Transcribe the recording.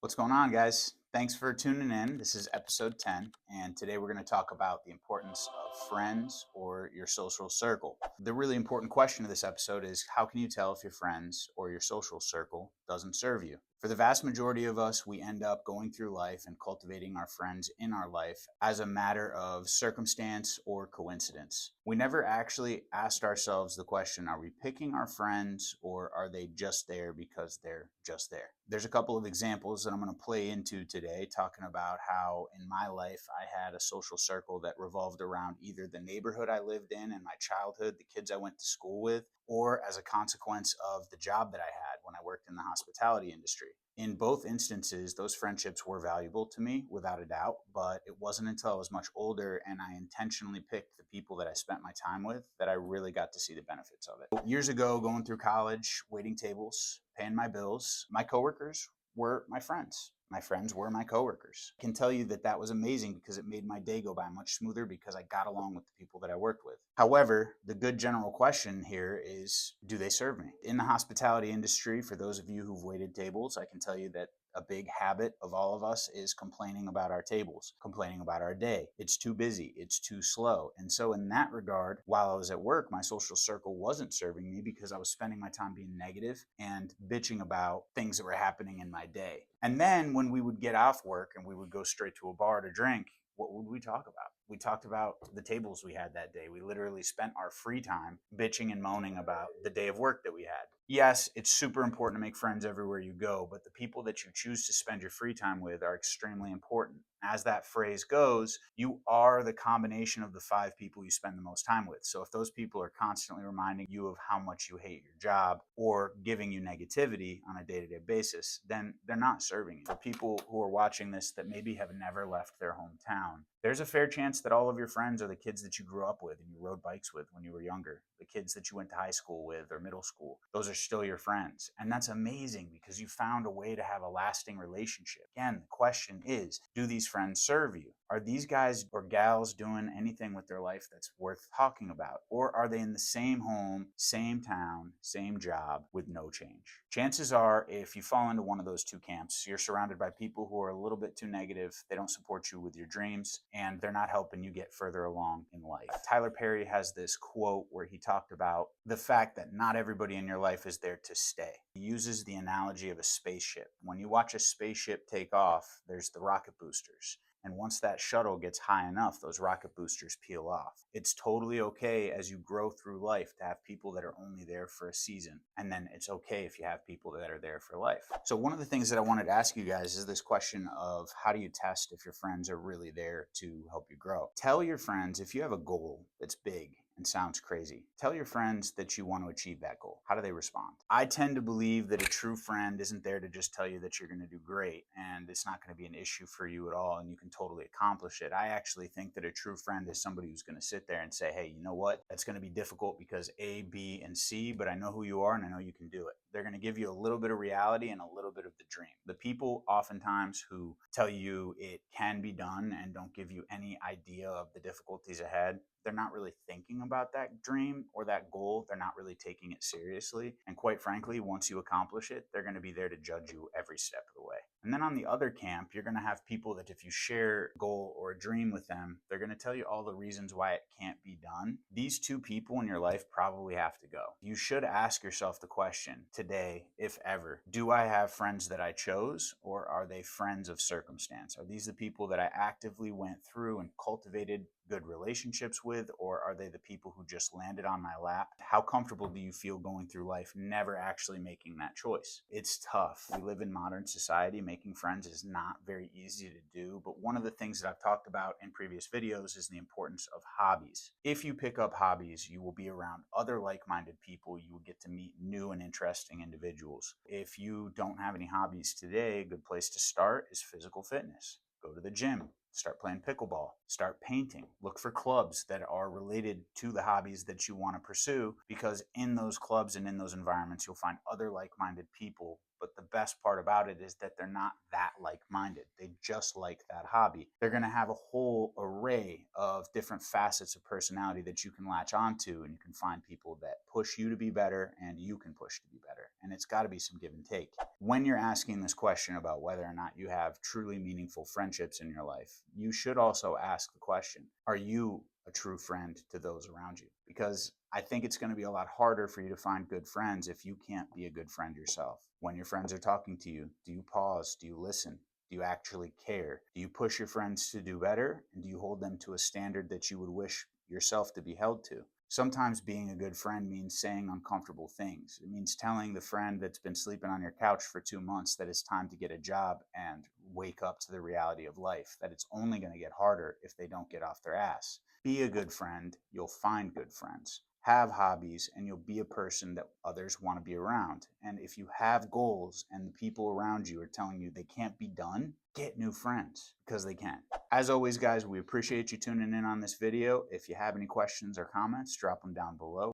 What's going on, guys? Thanks for tuning in. This is episode 10, and today we're going to talk about the importance of friends or your social circle. The really important question of this episode is how can you tell if your friends or your social circle doesn't serve you? For the vast majority of us, we end up going through life and cultivating our friends in our life as a matter of circumstance or coincidence. We never actually asked ourselves the question, are we picking our friends or are they just there because they're just there? There's a couple of examples that I'm going to play into today, talking about how in my life I had a social circle that revolved around either the neighborhood I lived in my childhood, the kids I went to school with, or as a consequence of the job that I had when I worked in the hospitality industry. In both instances, those friendships were valuable to me without a doubt, but it wasn't until I was much older and I intentionally picked the people that I spent my time with that I really got to see the benefits of it. Years ago, going through college, waiting tables, paying my bills, my coworkers were my friends. My friends were my coworkers. I can tell you that that was amazing because it made my day go by much smoother because I got along with the people that I worked with. However, the good general question here is, do they serve me? In the hospitality industry, for those of you who've waited tables, I can tell you that a big habit of all of us is complaining about our tables, complaining about our day. It's too busy, it's too slow. And so, in that regard, while I was at work, my social circle wasn't serving me because I was spending my time being negative and bitching about things that were happening in my day. And then, when we would get off work and we would go straight to a bar to drink, what would we talk about? We talked about the tables we had that day. We literally spent our free time bitching and moaning about the day of work that we had. Yes, it's super important to make friends everywhere you go, but the people that you choose to spend your free time with are extremely important. As that phrase goes, you are the combination of the five people you spend the most time with. So if those people are constantly reminding you of how much you hate your job or giving you negativity on a day-to-day basis, then they're not serving you. For people who are watching this that maybe have never left their hometown, there's a fair chance that all of your friends are the kids that you grew up with and you rode bikes with when you were younger, the kids that you went to high school with or middle school. Those are still your friends. And that's amazing because you found a way to have a lasting relationship. Again, the question is, do these friends serve you? Are these guys or gals doing anything with their life that's worth talking about? Or are they in the same home, same town, same job with no change? Chances are, if you fall into one of those two camps, you're surrounded by people who are a little bit too negative. They don't support you with your dreams and they're not helping you get further along in life. Tyler Perry has this quote where he talked about the fact that not everybody in your life is there to stay. He uses the analogy of a spaceship. When you watch a spaceship take off, there's the rocket boosters. And once that shuttle gets high enough, those rocket boosters peel off. It's totally okay as you grow through life to have people that are only there for a season. And then it's okay if you have people that are there for life. So one of the things that I wanted to ask you guys is this question of how do you test if your friends are really there to help you grow? Tell your friends if you have a goal that's big and sounds crazy. Tell your friends that you want to achieve that goal. How do they respond? I tend to believe that a true friend isn't there to just tell you that you're going to do great and it's not going to be an issue for you at all and you can totally accomplish it. I actually think that a true friend is somebody who's going to sit there and say, hey, you know what? That's going to be difficult because A, B, and C, but I know who you are and I know you can do it. They're going to give you a little bit of reality and a little bit of the dream. The people oftentimes who tell you it can be done and don't give you any idea of the difficulties ahead, they're not really thinking about that dream or that goal. They're not really taking it seriously. And quite frankly, once you accomplish it, they're going to be there to judge you every step of the way. And then on the other camp, you're going to have people that if you share a goal or a dream with them, they're going to tell you all the reasons why it can't be done. These two people in your life probably have to go. You should ask yourself the question today, if ever, do I have friends that I chose or are they friends of circumstance? Are these the people that I actively went through and cultivated good relationships with, or are they the people who just landed on my lap? How comfortable do you feel going through life never actually making that choice? It's tough. We live in modern society. Making friends is not very easy to do, but one of the things that I've talked about in previous videos is the importance of hobbies. If you pick up hobbies, you will be around other like-minded people. You will get to meet new and interesting individuals. If you don't have any hobbies today, a good place to start is physical fitness. Go to the gym. Start playing pickleball, start painting, look for clubs that are related to the hobbies that you want to pursue, because in those clubs and in those environments, you'll find other like-minded people But the best part about it is that they're not that like-minded. They just like that hobby. They're going to have a whole array of different facets of personality that you can latch onto, and you can find people that push you to be better and you can push to be better. And it's got to be some give and take. When you're asking this question about whether or not you have truly meaningful friendships in your life, you should also ask the question, are you a true friend to those around you? Because I think it's going to be a lot harder for you to find good friends if you can't be a good friend yourself. When your friends are talking to you, do you pause? Do you listen? Do you actually care? Do you push your friends to do better? And do you hold them to a standard that you would wish yourself to be held to? Sometimes being a good friend means saying uncomfortable things. It means telling the friend that's been sleeping on your couch for 2 months that it's time to get a job and wake up to the reality of life, that it's only going to get harder if they don't get off their ass. Be a good friend, you'll find good friends. Have hobbies, and you'll be a person that others want to be around. And if you have goals and the people around you are telling you they can't be done, get new friends, because they can. As always, guys, we appreciate you tuning in on this video. If you have any questions or comments, drop them down below.